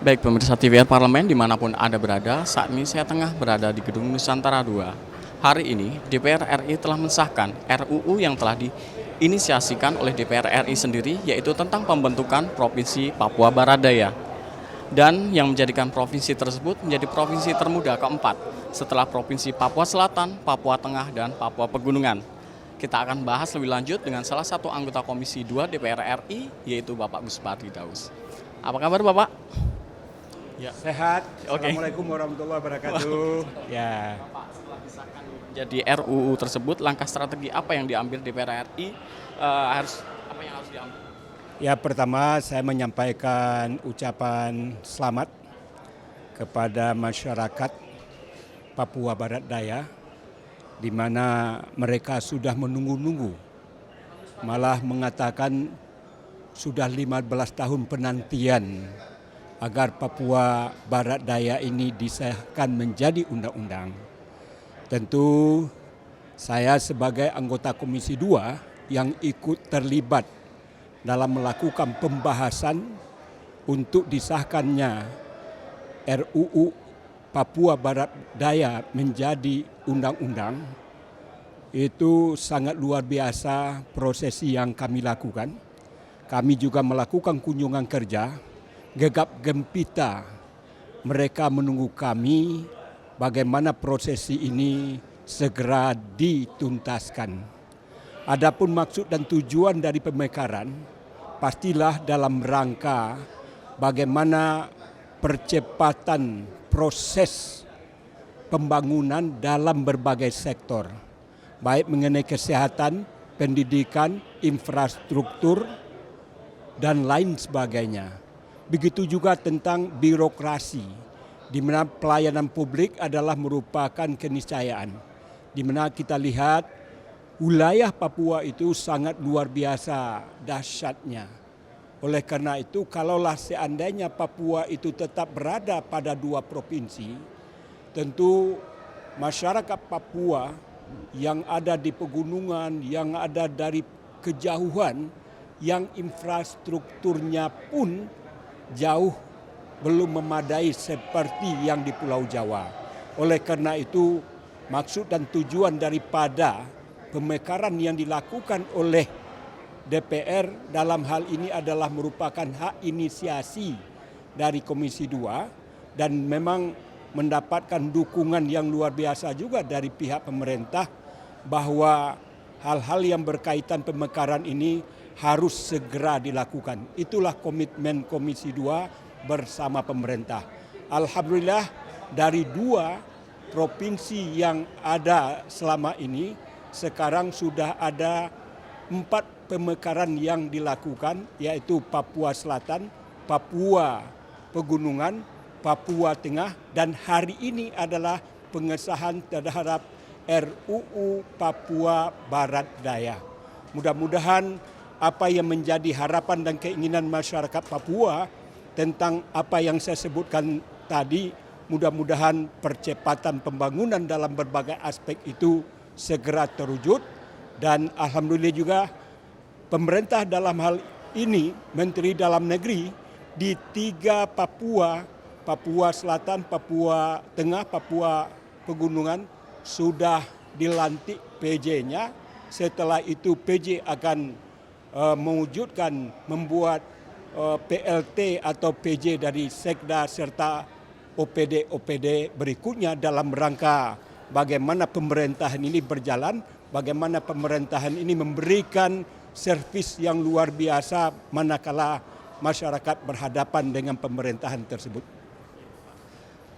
Baik pemirsa TVR Parlemen dimanapun Anda berada, saat ini saya tengah berada di Gedung Nusantara II. Hari ini DPR RI telah mensahkan RUU yang telah diinisiasikan oleh DPR RI sendiri, yaitu tentang pembentukan Provinsi Papua Barat Daya. Dan yang menjadikan provinsi tersebut menjadi provinsi termuda keempat setelah Provinsi Papua Selatan, Papua Tengah, dan Papua Pegunungan. Kita akan bahas lebih lanjut dengan salah satu anggota Komisi 2 DPR RI, yaitu Bapak Gus Pardi Daus. Apa kabar Bapak? Ya. Sehat. Oke. Assalamualaikum warahmatullahi wabarakatuh. Ya. Jadi RUU tersebut, langkah strategi apa yang diambil DPR RI, apa yang harus diambil? Ya, pertama saya menyampaikan ucapan selamat kepada masyarakat Papua Barat Daya, di mana mereka sudah menunggu-nunggu, malah mengatakan sudah 15 tahun penantian agar Papua Barat Daya ini disahkan menjadi undang-undang. Tentu saya sebagai anggota Komisi 2 yang ikut terlibat dalam melakukan pembahasan untuk disahkannya RUU Papua Barat Daya menjadi undang-undang, itu sangat luar biasa prosesi yang kami lakukan. Kami juga melakukan kunjungan kerja, gegap gempita mereka menunggu kami bagaimana prosesi ini segera dituntaskan. Adapun maksud dan tujuan dari pemekaran pastilah dalam rangka bagaimana percepatan proses pembangunan dalam berbagai sektor, baik mengenai kesehatan, pendidikan, infrastruktur, dan lain sebagainya. Begitu juga tentang birokrasi, di mana pelayanan publik adalah merupakan keniscayaan, di mana kita lihat wilayah Papua itu sangat luar biasa dahsyatnya. Oleh karena itu, kalaulah seandainya Papua itu tetap berada pada dua provinsi, tentu masyarakat Papua yang ada di pegunungan, yang ada dari kejauhan, yang infrastrukturnya pun jauh belum memadai seperti yang di Pulau Jawa. Oleh karena itu, maksud dan tujuan daripada pemekaran yang dilakukan oleh DPR dalam hal ini adalah merupakan hak inisiasi dari Komisi 2 dan memang mendapatkan dukungan yang luar biasa juga dari pihak pemerintah bahwa hal-hal yang berkaitan pemekaran ini harus segera dilakukan. Itulah komitmen Komisi 2 bersama pemerintah. Alhamdulillah dari dua provinsi yang ada selama ini, sekarang sudah ada 4 pemekaran yang dilakukan, yaitu Papua Selatan, Papua Pegunungan, Papua Tengah, dan hari ini adalah pengesahan terhadap RUU Papua Barat Daya. Mudah-mudahan apa yang menjadi harapan dan keinginan masyarakat Papua tentang apa yang saya sebutkan tadi, mudah-mudahan percepatan pembangunan dalam berbagai aspek itu segera terwujud. Dan alhamdulillah juga pemerintah dalam hal ini, Menteri Dalam Negeri di 3 Papua, Papua Selatan, Papua Tengah, Papua Pegunungan sudah dilantik PJ-nya. Setelah itu PJ akan mewujudkan membuat PLT atau PJ dari Sekda serta OPD berikutnya dalam rangka bagaimana pemerintahan ini berjalan, bagaimana pemerintahan ini memberikan servis yang luar biasa manakala masyarakat berhadapan dengan pemerintahan tersebut.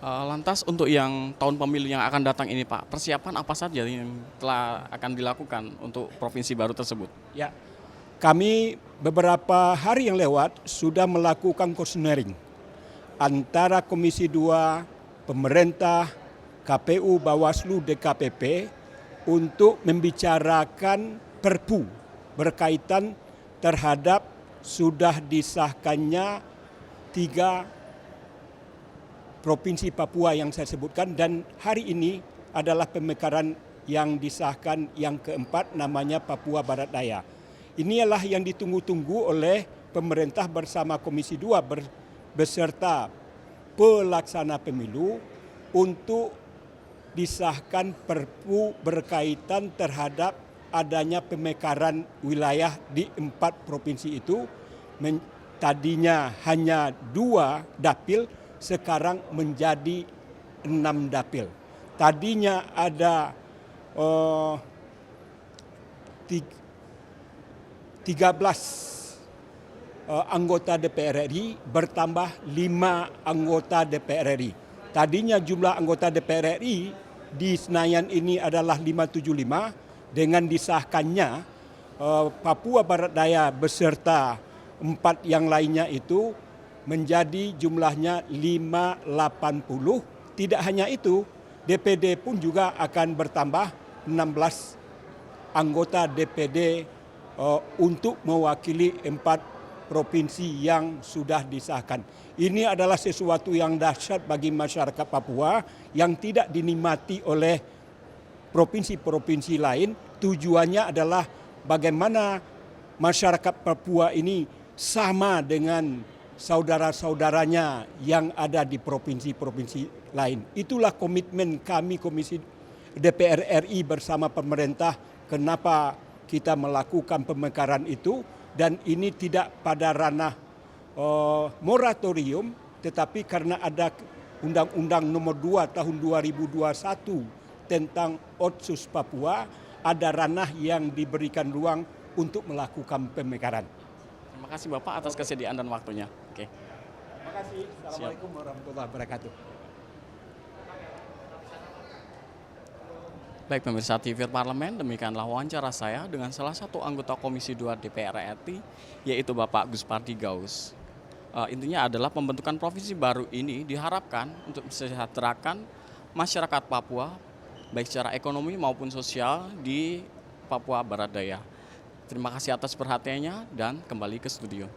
Lantas untuk yang tahun pemilu yang akan datang ini Pak, persiapan apa saja yang telah akan dilakukan untuk provinsi baru tersebut? Ya, kami beberapa hari yang lewat sudah melakukan koordinasi antara Komisi 2, pemerintah, KPU, Bawaslu, DKPP untuk membicarakan perpu berkaitan terhadap sudah disahkannya 3 provinsi Papua yang saya sebutkan, dan hari ini adalah pemekaran yang disahkan yang keempat, namanya Papua Barat Daya. Inilah yang ditunggu-tunggu oleh pemerintah bersama Komisi 2 beserta pelaksana pemilu untuk disahkan Perpu berkaitan terhadap adanya pemekaran wilayah di 4 provinsi itu. Tadinya hanya 2 dapil, sekarang menjadi 6 dapil. Tadinya ada 13 anggota DPR RI bertambah 5 anggota DPR RI. Tadinya jumlah anggota DPR RI di Senayan ini adalah 575, dengan disahkannya Papua Barat Daya beserta 4 yang lainnya itu menjadi jumlahnya 580. Tidak hanya itu, DPD pun juga akan bertambah 16 anggota DPD untuk mewakili 4 provinsi yang sudah disahkan. Ini adalah sesuatu yang dahsyat bagi masyarakat Papua yang tidak dinikmati oleh provinsi-provinsi lain. Tujuannya adalah bagaimana masyarakat Papua ini sama dengan saudara-saudaranya yang ada di provinsi-provinsi lain. Itulah komitmen kami Komisi DPR RI bersama pemerintah kenapa kita melakukan pemekaran itu, dan ini tidak pada ranah moratorium, tetapi karena ada Undang-Undang Nomor 2 Tahun 2021 tentang Otsus Papua, ada ranah yang diberikan ruang untuk melakukan pemekaran. Terima kasih Bapak atas kesediaan dan waktunya. Oke. Terima kasih. Assalamualaikum warahmatullahi wabarakatuh. Baik pemirsa TV Parlemen, demikianlah wawancara saya dengan salah satu anggota Komisi 2 DPR RI, yaitu Bapak Gus Pardi Gaus. Intinya adalah pembentukan provinsi baru ini diharapkan untuk mensejahterakan masyarakat Papua, baik secara ekonomi maupun sosial di Papua Barat Daya. Terima kasih atas perhatiannya dan kembali ke studio.